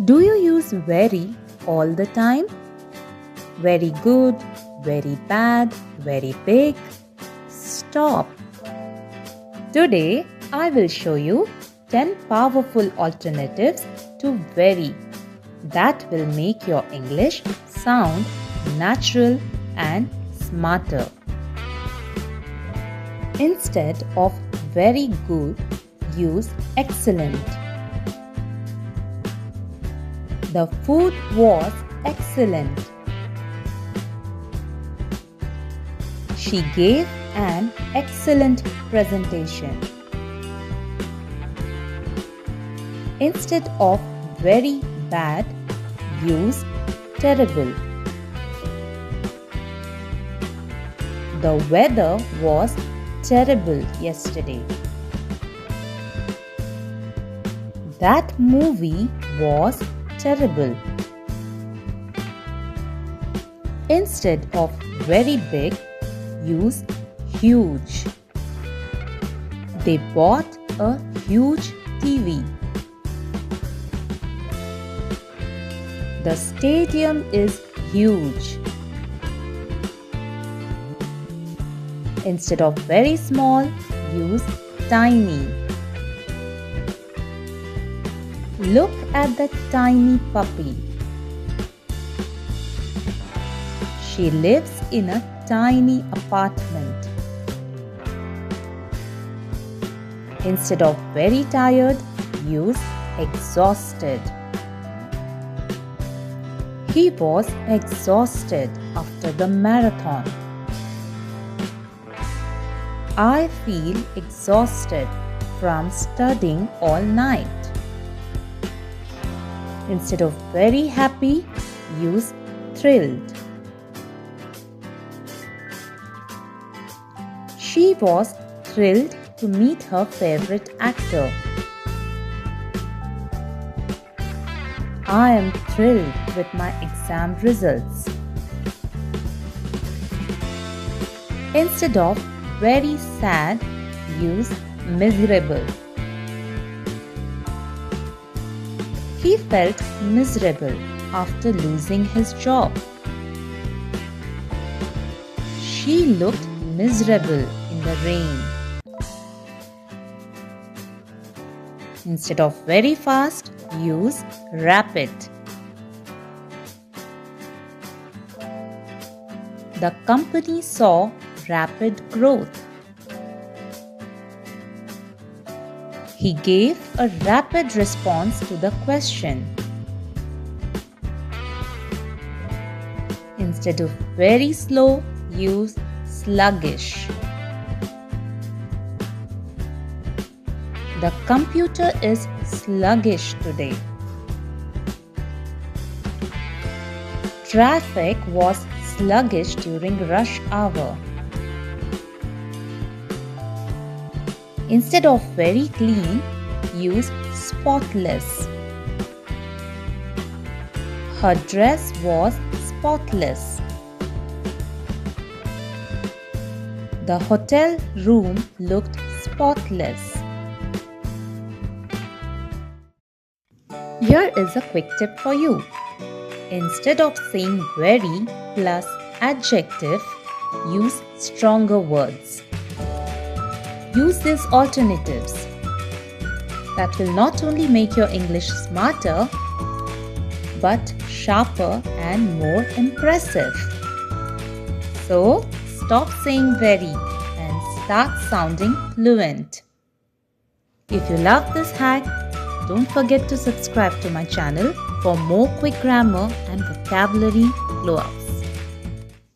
Do you use very all the time? Very good, very bad, very big? Stop. Today, I will show you 10 powerful alternatives to very that will make your English sound natural and smarter. Instead of very good, use excellent. The food was excellent. She gave an excellent presentation. Instead of very bad, use terrible. The weather was terrible yesterday. That movie was terrible. Instead of very big, use huge. They bought a huge TV. The stadium is huge. Instead of very small, use tiny. Look at the tiny puppy. She lives in a tiny apartment. Instead of very tired, use exhausted. He was exhausted after the marathon. I feel exhausted from studying all night. Instead of very happy, use thrilled. She was thrilled to meet her favorite actor. I am thrilled with my exam results. Instead of very sad, use miserable. He felt miserable after losing his job. She looked miserable in the rain. Instead of very fast, use rapid. The company saw rapid growth. He gave a rapid response to the question. Instead of very slow, use sluggish. The computer is sluggish today. Traffic was sluggish during rush hour. Instead of very clean, use spotless. Her dress was spotless. The hotel room looked spotless. Here is a quick tip for you. Instead of saying very plus adjective, use stronger words. Use these alternatives. That will not only make your English smarter, but sharper and more impressive. So, stop saying very and start sounding fluent. If you love this hack, don't forget to subscribe to my channel for more quick grammar and vocabulary glow-ups.